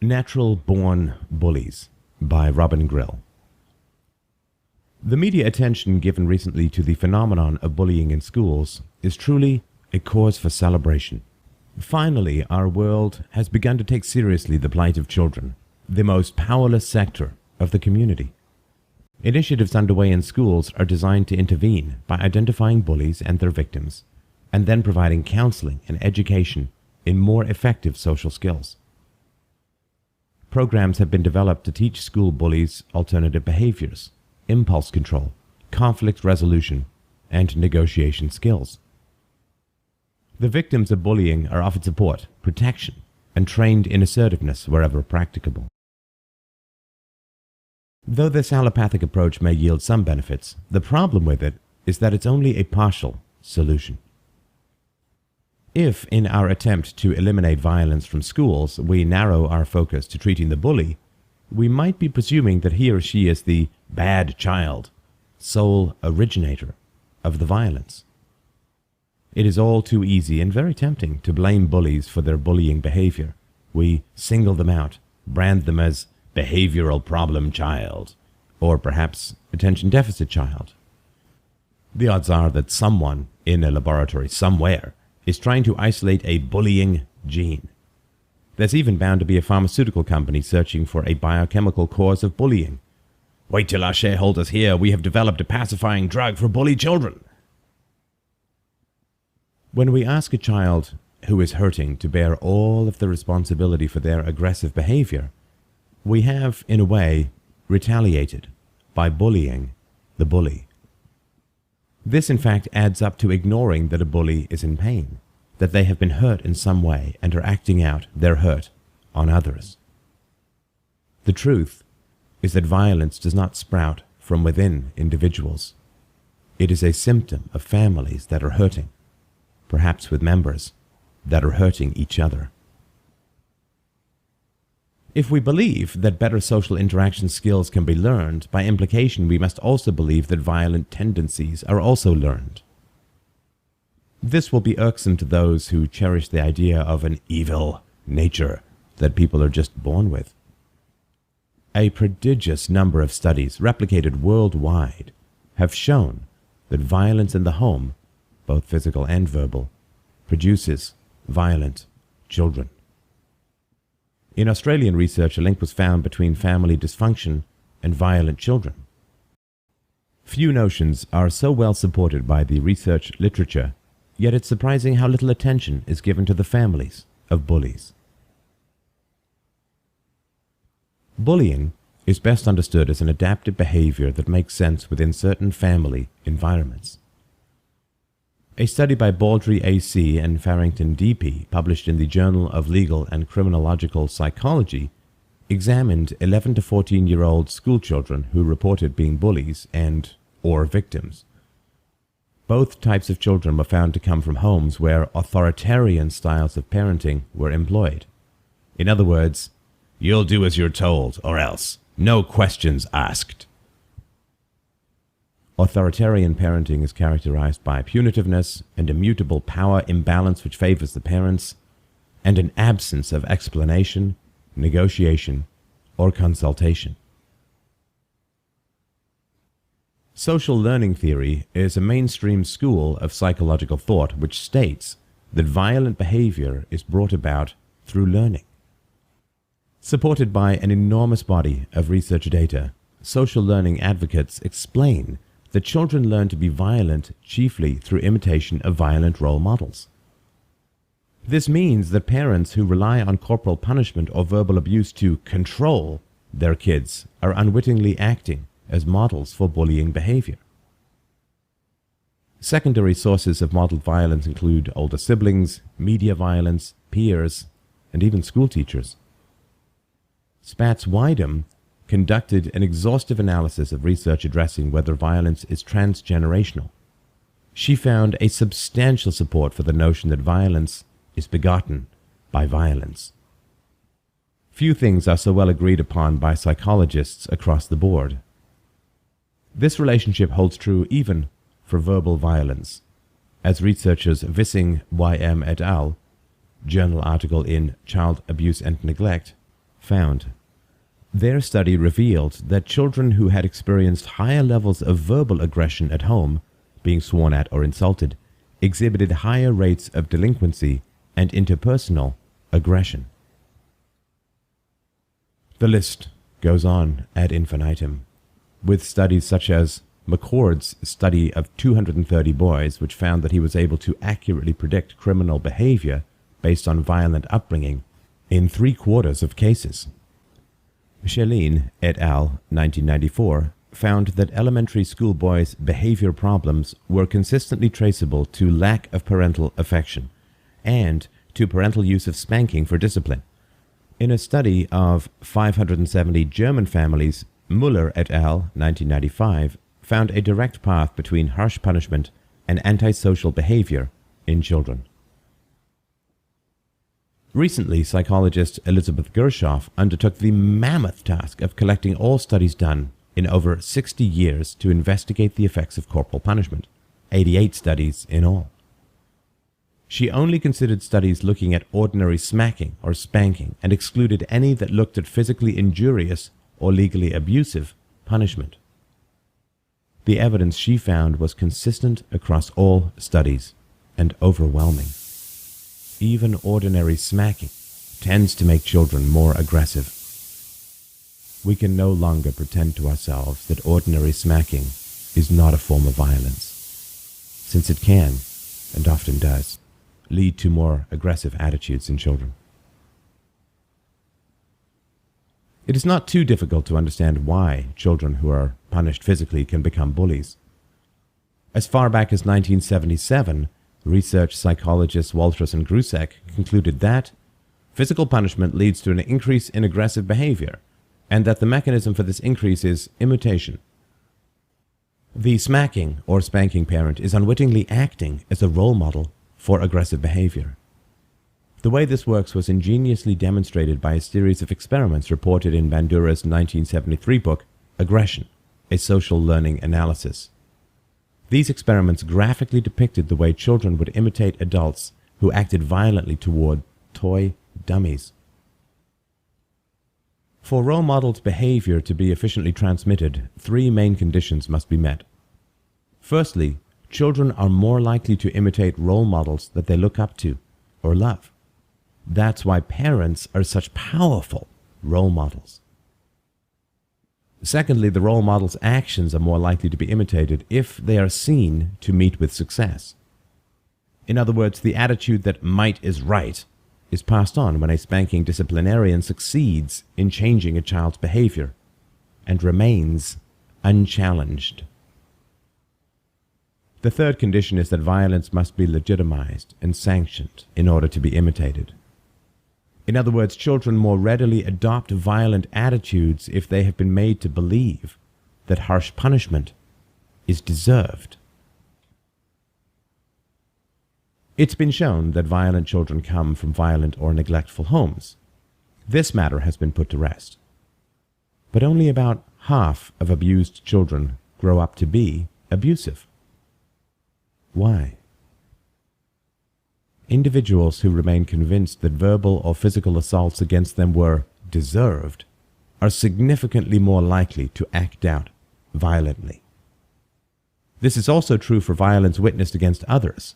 Natural-Born Bullies by Robin Grill. The media attention given recently to the phenomenon of bullying in schools is truly a cause for celebration. Finally, our world has begun to take seriously the plight of children, the most powerless sector of the community. Initiatives underway in schools are designed to intervene by identifying bullies and their victims, and then providing counseling and education in more effective social skills. Programs have been developed to teach school bullies alternative behaviors, impulse control, conflict resolution, and negotiation skills. The victims of bullying are offered support, protection, and trained in assertiveness wherever practicable. Though this allopathic approach may yield some benefits, the problem with it is that it's only a partial solution. If, in our attempt to eliminate violence from schools, we narrow our focus to treating the bully, we might be presuming that he or she is the bad child, sole originator of the violence. It is all too easy and very tempting to blame bullies for their bullying behavior. We single them out, brand them as behavioral problem child, or perhaps attention deficit child. The odds are that someone in a laboratory somewhere is trying to isolate a bullying gene. There's even bound to be a pharmaceutical company searching for a biochemical cause of bullying. Wait till our shareholders hear we have developed a pacifying drug for bully children. When we ask a child who is hurting to bear all of the responsibility for their aggressive behavior, we have, in a way, retaliated by bullying the bully. This, in fact, adds up to ignoring that a bully is in pain, that they have been hurt in some way and are acting out their hurt on others. The truth is that violence does not sprout from within individuals. It is a symptom of families that are hurting, perhaps with members that are hurting each other. If we believe that better social interaction skills can be learned, by implication we must also believe that violent tendencies are also learned. This will be irksome to those who cherish the idea of an evil nature that people are just born with. A prodigious number of studies, replicated worldwide, have shown that violence in the home, both physical and verbal, produces violent children. In Australian research, a link was found between family dysfunction and violent children. Few notions are so well supported by the research literature, yet it's surprising how little attention is given to the families of bullies. Bullying is best understood as an adaptive behavior that makes sense within certain family environments. A study by Baldry A.C. and Farrington D.P., published in the Journal of Legal and Criminological Psychology, examined 11 to 14-year-old schoolchildren who reported being bullies or victims. Both types of children were found to come from homes where authoritarian styles of parenting were employed. In other words, you'll do as you're told, or else, no questions asked. Authoritarian parenting is characterized by punitiveness and immutable power imbalance which favors the parents, and an absence of explanation, negotiation, or consultation. Social learning theory is a mainstream school of psychological thought which states that violent behavior is brought about through learning. Supported by an enormous body of research data, social learning advocates explain that children learn to be violent chiefly through imitation of violent role models. This means that parents who rely on corporal punishment or verbal abuse to control their kids are unwittingly acting as models for bullying behavior. Secondary sources of modeled violence include older siblings, media violence, peers, and even school teachers. Spatz-Weidem conducted an exhaustive analysis of research addressing whether violence is transgenerational. She found a substantial support for the notion that violence is begotten by violence. Few things are so well agreed upon by psychologists across the board. This relationship holds true even for verbal violence, as researchers Vissing Y.M. et al., journal article in Child Abuse and Neglect, found. Their study revealed that children who had experienced higher levels of verbal aggression at home, being sworn at or insulted, exhibited higher rates of delinquency and interpersonal aggression. The list goes on ad infinitum, with studies such as McCord's study of 230 boys, which found that he was able to accurately predict criminal behavior based on violent upbringing in 3/4 of cases. Shaleen et al. 1994 found that elementary school boys' behavior problems were consistently traceable to lack of parental affection and to parental use of spanking for discipline. In a study of 570 German families, Müller et al. 1995 found a direct path between harsh punishment and antisocial behavior in children. Recently, psychologist Elizabeth Gershoff undertook the mammoth task of collecting all studies done in over 60 years to investigate the effects of corporal punishment, 88 studies in all. She only considered studies looking at ordinary smacking or spanking and excluded any that looked at physically injurious or legally abusive punishment. The evidence she found was consistent across all studies and overwhelming. Even ordinary smacking tends to make children more aggressive. We can no longer pretend to ourselves that ordinary smacking is not a form of violence, since it can, and often does, lead to more aggressive attitudes in children. It is not too difficult to understand why children who are punished physically can become bullies. As far back as 1977, research psychologists Walters and Grusek concluded that physical punishment leads to an increase in aggressive behavior, and that the mechanism for this increase is imitation. The smacking or spanking parent is unwittingly acting as a role model for aggressive behavior. The way this works was ingeniously demonstrated by a series of experiments reported in Bandura's 1973 book, Aggression, a Social Learning Analysis. These experiments graphically depicted the way children would imitate adults who acted violently toward toy dummies. For role modeled behavior to be efficiently transmitted, 3 main conditions must be met. Firstly, children are more likely to imitate role models that they look up to or love. That's why parents are such powerful role models. Secondly, the role model's actions are more likely to be imitated if they are seen to meet with success. In other words, the attitude that might is right is passed on when a spanking disciplinarian succeeds in changing a child's behavior and remains unchallenged. The third condition is that violence must be legitimized and sanctioned in order to be imitated. In other words, children more readily adopt violent attitudes if they have been made to believe that harsh punishment is deserved. It's been shown that violent children come from violent or neglectful homes. This matter has been put to rest. But only about half of abused children grow up to be abusive. Why? Individuals who remain convinced that verbal or physical assaults against them were deserved are significantly more likely to act out violently. This is also true for violence witnessed against others.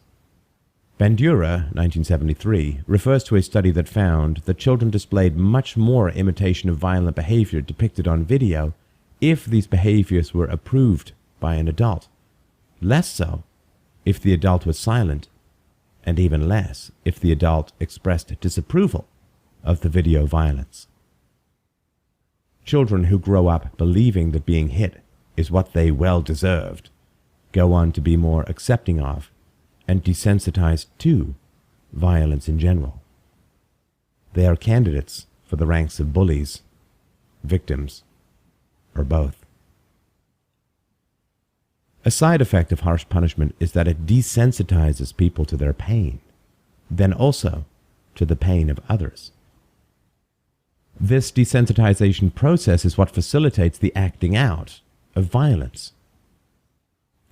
Bandura, 1973, refers to a study that found that children displayed much more imitation of violent behavior depicted on video if these behaviors were approved by an adult, less so if the adult was silent, and even less if the adult expressed disapproval of the video violence. Children who grow up believing that being hit is what they well deserved go on to be more accepting of and desensitized to violence in general. They are candidates for the ranks of bullies, victims, or both. A side effect of harsh punishment is that it desensitizes people to their pain, then also to the pain of others. This desensitization process is what facilitates the acting out of violence.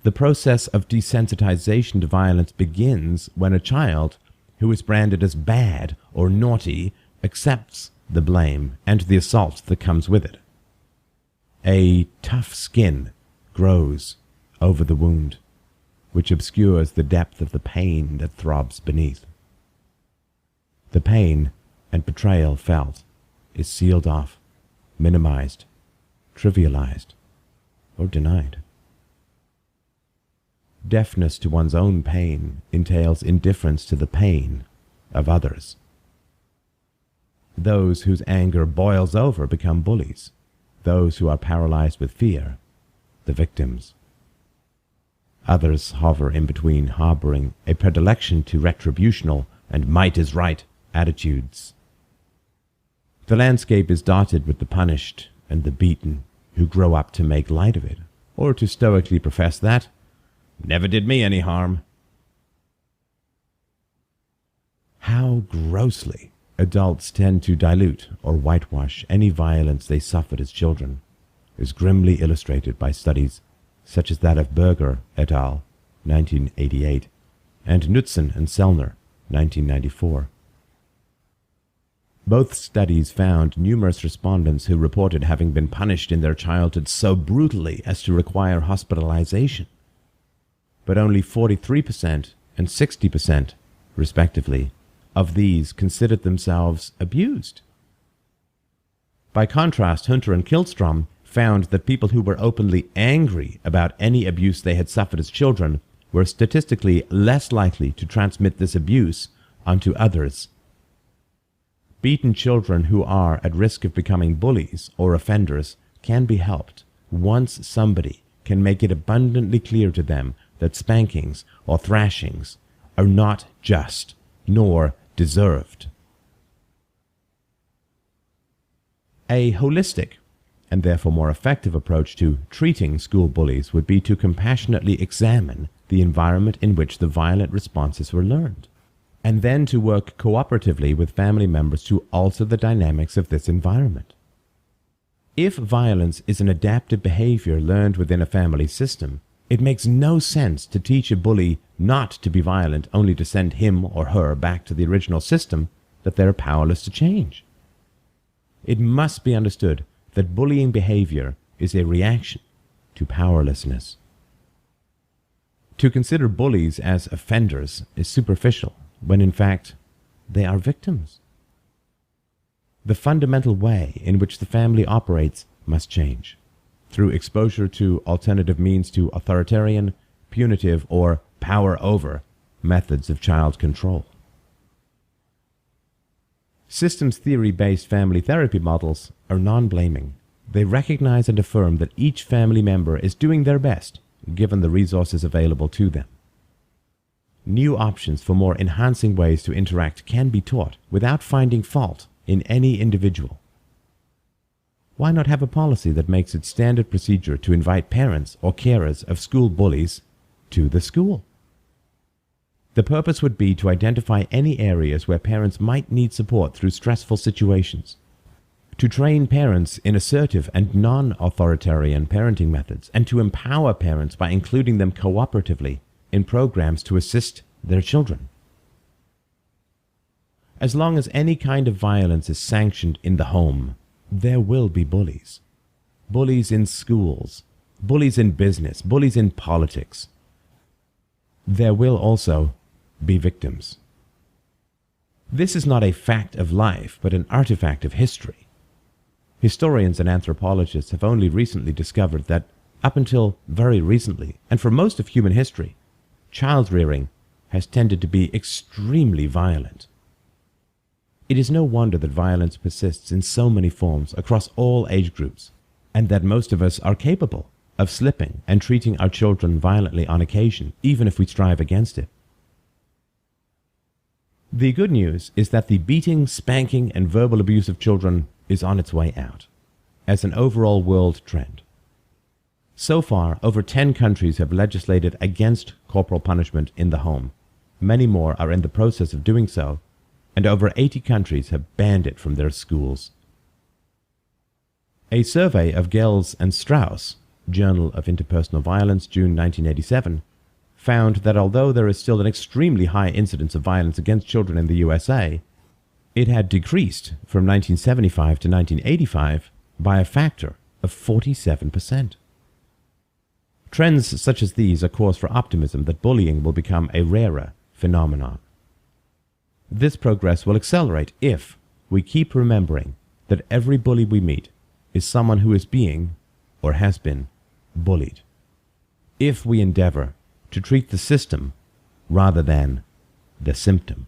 The process of desensitization to violence begins when a child who is branded as bad or naughty accepts the blame, and the assault that comes with it. A tough skin grows over the wound, which obscures the depth of the pain that throbs beneath. The pain and betrayal felt is sealed off, minimized, trivialized, or denied. Deafness to one's own pain entails indifference to the pain of others. Those whose anger boils over become bullies. Those who are paralyzed with fear, the victims. Others hover in between, harboring a predilection to retributional and might is right attitudes. The landscape is dotted with the punished and the beaten who grow up to make light of it, or to stoically profess that never did me any harm. How grossly adults tend to dilute or whitewash any violence they suffered as children is grimly illustrated by studies such as that of Berger et al. 1988 and Knudsen and Sellner 1994. Both studies found numerous respondents who reported having been punished in their childhood so brutally as to require hospitalization, but only 43% and 60%, respectively, of these considered themselves abused. By contrast, Hunter and Killstrom found that people who were openly angry about any abuse they had suffered as children were statistically less likely to transmit this abuse onto others. Beaten children who are at risk of becoming bullies or offenders can be helped once somebody can make it abundantly clear to them that spankings or thrashings are not just nor deserved. A holistic and therefore more effective approach to treating school bullies would be to compassionately examine the environment in which the violent responses were learned, and then to work cooperatively with family members to alter the dynamics of this environment. If violence is an adaptive behavior learned within a family system, it makes no sense to teach a bully not to be violent only to send him or her back to the original system that they are powerless to change. It must be understood that bullying behavior is a reaction to powerlessness. To consider bullies as offenders is superficial, when in fact they are victims. The fundamental way in which the family operates must change, through exposure to alternative means to authoritarian, punitive, or power-over methods of child control. Systems theory-based family therapy models are non-blaming. They recognize and affirm that each family member is doing their best, given the resources available to them. New options for more enhancing ways to interact can be taught without finding fault in any individual. Why not have a policy that makes it standard procedure to invite parents or carers of school bullies to the school? The purpose would be to identify any areas where parents might need support through stressful situations, to train parents in assertive and non-authoritarian parenting methods, and to empower parents by including them cooperatively in programs to assist their children. As long as any kind of violence is sanctioned in the home, there will be bullies. Bullies in schools, bullies in business, bullies in politics. There will also be victims. This is not a fact of life, but an artifact of history. Historians and anthropologists have only recently discovered that, up until very recently, and for most of human history, child rearing has tended to be extremely violent. It is no wonder that violence persists in so many forms across all age groups, and that most of us are capable of slipping and treating our children violently on occasion, even if we strive against it. The good news is that the beating, spanking, and verbal abuse of children is on its way out, as an overall world trend. So far, over 10 countries have legislated against corporal punishment in the home. Many more are in the process of doing so, and over 80 countries have banned it from their schools. A survey of Gels and Strauss, Journal of Interpersonal Violence, June 1987, found that although there is still an extremely high incidence of violence against children in the USA, It had decreased from 1975 to 1985 by a factor of 47%. Trends such as these are cause for optimism that bullying will become a rarer phenomenon. This progress will accelerate if we keep remembering that every bully we meet is someone who is being or has been bullied. If we endeavor to treat the system rather than the symptom.